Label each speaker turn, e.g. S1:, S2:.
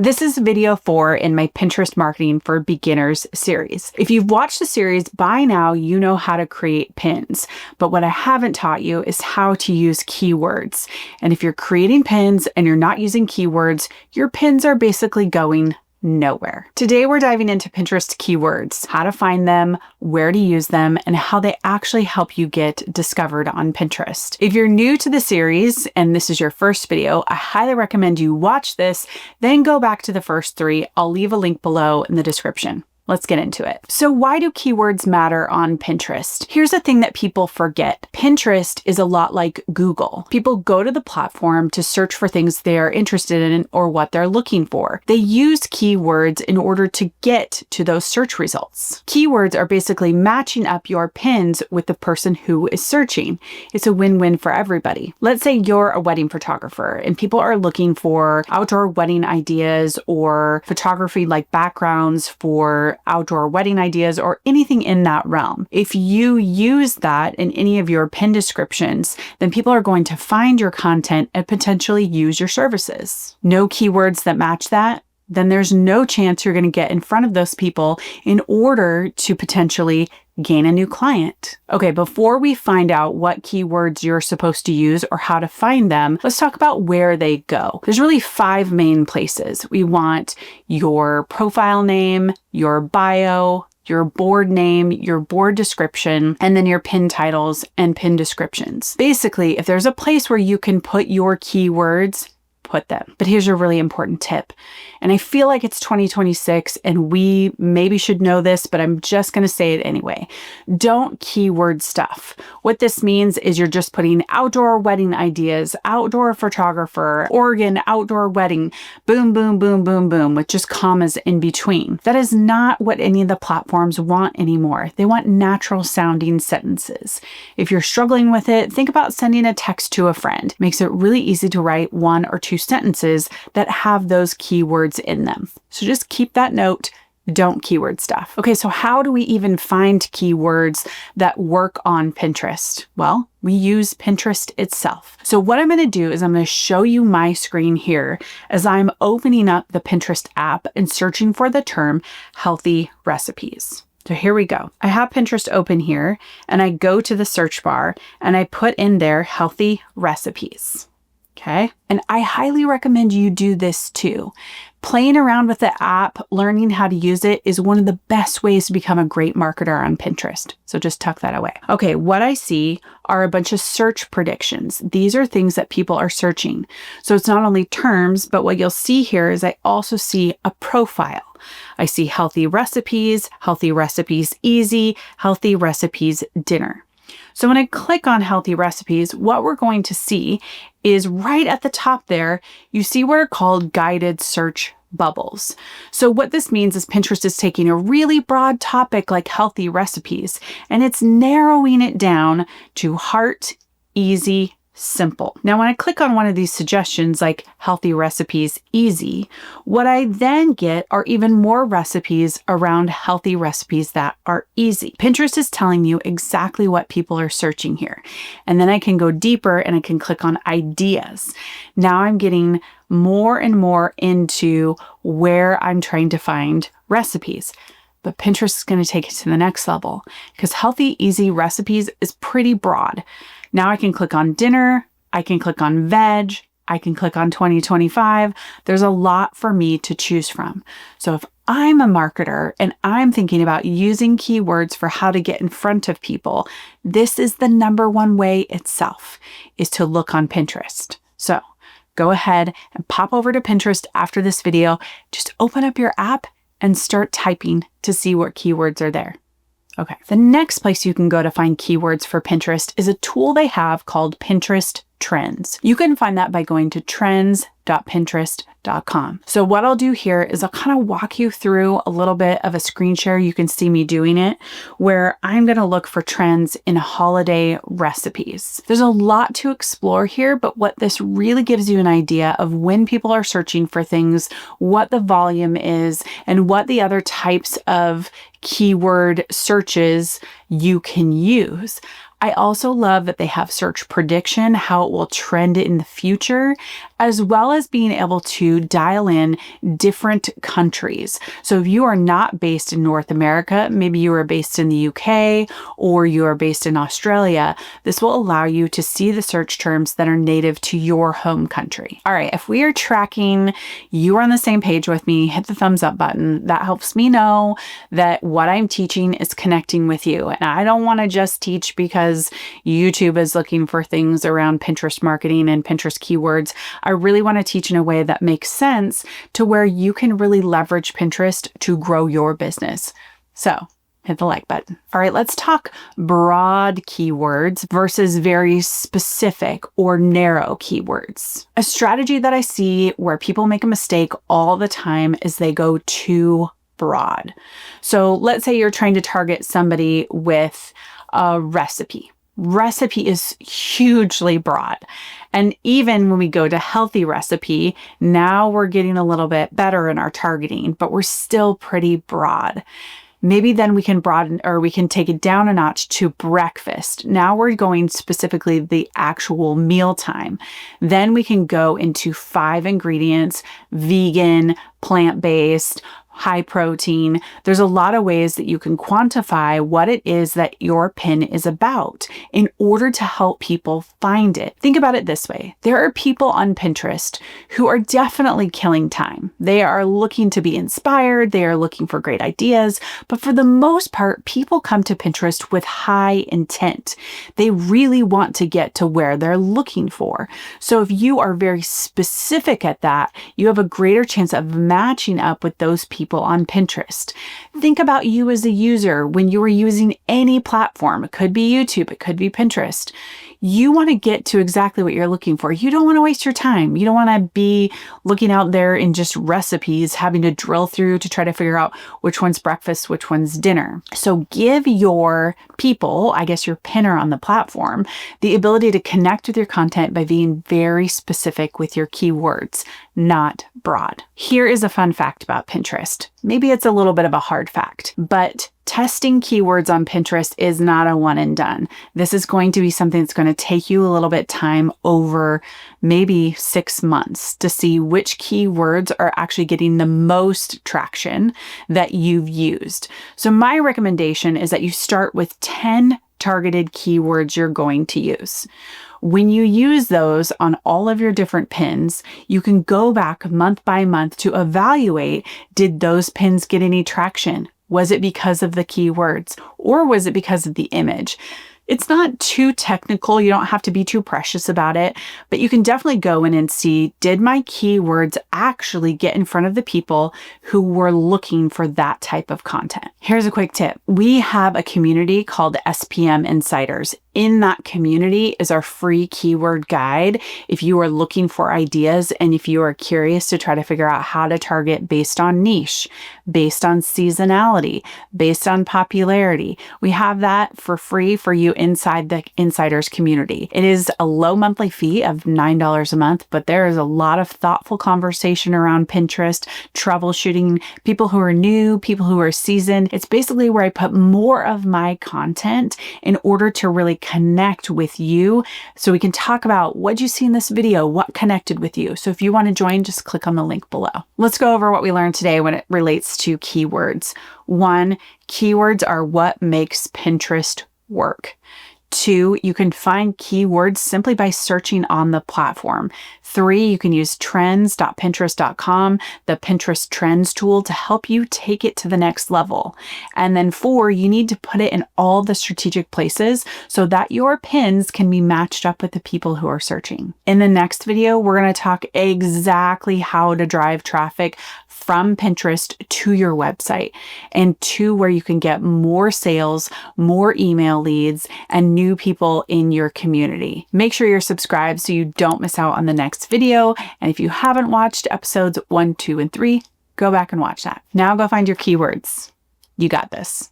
S1: This is video 4 in my Pinterest Marketing for Beginners series. If you've watched the series, by now you know how to create pins, but what I haven't taught you is how to use keywords. And if you're creating pins and you're not using keywords, your pins are basically going nowhere. Today we're diving into Pinterest keywords, how to find them, where to use them, and how they actually help you get discovered on Pinterest. If you're new to the series and this is your first video, I highly recommend you watch this, then go back to the first 3. I'll leave a link below in the description. Let's get into it. So why do keywords matter on Pinterest? Here's the thing that people forget. Pinterest is a lot like Google. People go to the platform to search for things they are interested in or what they're looking for. They use keywords in order to get to those search results. Keywords are basically matching up your pins with the person who is searching. It's a win-win for everybody. Let's say you're a wedding photographer and people are looking for outdoor wedding ideas or photography like backgrounds for outdoor wedding ideas or anything in that realm. If you use that in any of your pin descriptions, then people are going to find your content and potentially use your services. No keywords that match that, then there's no chance you're going to get in front of those people in order to potentially gain a new client. Okay, before we find out what keywords you're supposed to use or how to find them, let's talk about where they go. There's really 5 main places. We want your profile name, your bio, your board name, your board description, and then your pin titles and pin descriptions. Basically, if there's a place where you can put your keywords, put them. But here's a really important tip. And I feel like it's 2026 and we maybe should know this, but I'm just going to say it anyway. Don't keyword stuff. What this means is you're just putting outdoor wedding ideas, outdoor photographer, Oregon outdoor wedding, boom, boom, boom, boom, boom, with just commas in between. That is not what any of the platforms want anymore. They want natural sounding sentences. If you're struggling with it, think about sending a text to a friend. It makes it really easy to write 1 or 2 sentences that have those keywords in them. So just keep that note. Don't keyword stuff. Okay, so how do we even find keywords that work on Pinterest? Well, we use Pinterest itself. So what I'm going to do is I'm going to show you my screen here as I'm opening up the Pinterest app and searching for the term healthy recipes. So here we go. I have Pinterest open here and I go to the search bar and I put in there healthy recipes. Okay. And I highly recommend you do this too. Playing around with the app, learning how to use it is one of the best ways to become a great marketer on Pinterest. So just tuck that away. Okay. What I see are a bunch of search predictions. These are things that people are searching. So it's not only terms, but what you'll see here is I also see a profile. I see healthy recipes easy, healthy recipes dinner. So when I click on healthy recipes, what we're going to see is right at the top there, you see what are called guided search bubbles. So what this means is Pinterest is taking a really broad topic like healthy recipes, and it's narrowing it down to heart, easy, simple. Now, when I click on one of these suggestions like healthy recipes easy, what I then get are even more recipes around healthy recipes that are easy. Pinterest is telling you exactly what people are searching here. And then I can go deeper and I can click on ideas. Now I'm getting more and more into where I'm trying to find recipes. But Pinterest is going to take it to the next level because healthy, easy recipes is pretty broad. Now I can click on dinner, I can click on veg, I can click on 2025. There's a lot for me to choose from. So if I'm a marketer and I'm thinking about using keywords for how to get in front of people, this is the #1 way itself, is to look on Pinterest. So go ahead and pop over to Pinterest after this video. Just open up your app and start typing to see what keywords are there. Okay. The next place you can go to find keywords for Pinterest is a tool they have called Pinterest Trends. You can find that by going to trends.pinterest.com. So what I'll do here is I'll kind of walk you through a little bit of a screen share. You can see me doing it where I'm going to look for trends in holiday recipes. There's a lot to explore here, but what this really gives you an idea of when people are searching for things, what the volume is, and what the other types of keyword searches you can use. I also love that they have search prediction, how it will trend in the future. as well as being able to dial in different countries. So if you are not based in North America, maybe you are based in the UK or you are based in Australia, this will allow you to see the search terms that are native to your home country. All right, if we are tracking, you are on the same page with me, hit the thumbs up button. That helps me know that what I'm teaching is connecting with you. And I don't want to just teach because YouTube is looking for things around Pinterest marketing and Pinterest keywords. I really want to teach in a way that makes sense to where you can really leverage Pinterest to grow your business. So hit the like button. All right, let's talk broad keywords versus very specific or narrow keywords. A strategy that I see where people make a mistake all the time is they go too broad. So let's say you're trying to target somebody with a recipe. Recipe is hugely broad. And even when we go to healthy recipe, now we're getting a little bit better in our targeting, but we're still pretty broad. Maybe then we can broaden, or we can take it down a notch to breakfast. Now we're going specifically the actual meal time. Then we can go into 5 ingredients, vegan, plant-based, high protein. There's a lot of ways that you can quantify what it is that your pin is about in order to help people find it. Think about it this way. There are people on Pinterest who are definitely killing time. They are looking to be inspired. They are looking for great ideas. But for the most part, people come to Pinterest with high intent. They really want to get to where they're looking for. So if you are very specific at that, you have a greater chance of matching up with those people on Pinterest. Think about you as a user when you are using any platform. It could be YouTube, it could be Pinterest. You want to get to exactly what you're looking for. You don't want to waste your time. You don't want to be looking out there in just recipes, having to drill through to try to figure out which one's breakfast, which one's dinner. So give your people, I guess your pinner on the platform, the ability to connect with your content by being very specific with your keywords, not broad. Here is a fun fact about Pinterest. Maybe it's a little bit of a hard fact, but testing keywords on Pinterest is not a one and done. This is going to be something that's going to take you a little bit time over maybe 6 months to see which keywords are actually getting the most traction that you've used. So my recommendation is that you start with 10 targeted keywords you're going to use. When you use those on all of your different pins, you can go back month by month to evaluate, did those pins get any traction? Was it because of the keywords or was it because of the image? It's not too technical. You don't have to be too precious about it, but you can definitely go in and see, did my keywords actually get in front of the people who were looking for that type of content? Here's a quick tip. We have a community called SPM Insiders. In that community is our free keyword guide. If you are looking for ideas and if you are curious to try to figure out how to target based on niche, based on seasonality, based on popularity, we have that for free for you inside the Insiders community. It is a low monthly fee of $9 a month, but there is a lot of thoughtful conversation around Pinterest, troubleshooting, people who are new, people who are seasoned. It's basically where I put more of my content in order to really connect with you so we can talk about what you see in this video, what connected with you. So if you want to join, just click on the link below. Let's go over what we learned today when it relates to keywords. 1, keywords are what makes Pinterest work. 2, you can find keywords simply by searching on the platform. 3, you can use trends.pinterest.com, the Pinterest trends tool, to help you take it to the next level. And then 4, you need to put it in all the strategic places so that your pins can be matched up with the people who are searching. In the next video, we're going to talk exactly how to drive traffic from Pinterest to your website and to where you can get more sales, more email leads, and new people in your community. Make sure you're subscribed so you don't miss out on the next video. And if you haven't watched episodes 1, 2, and 3, go back and watch that. Now go find your keywords. You got this.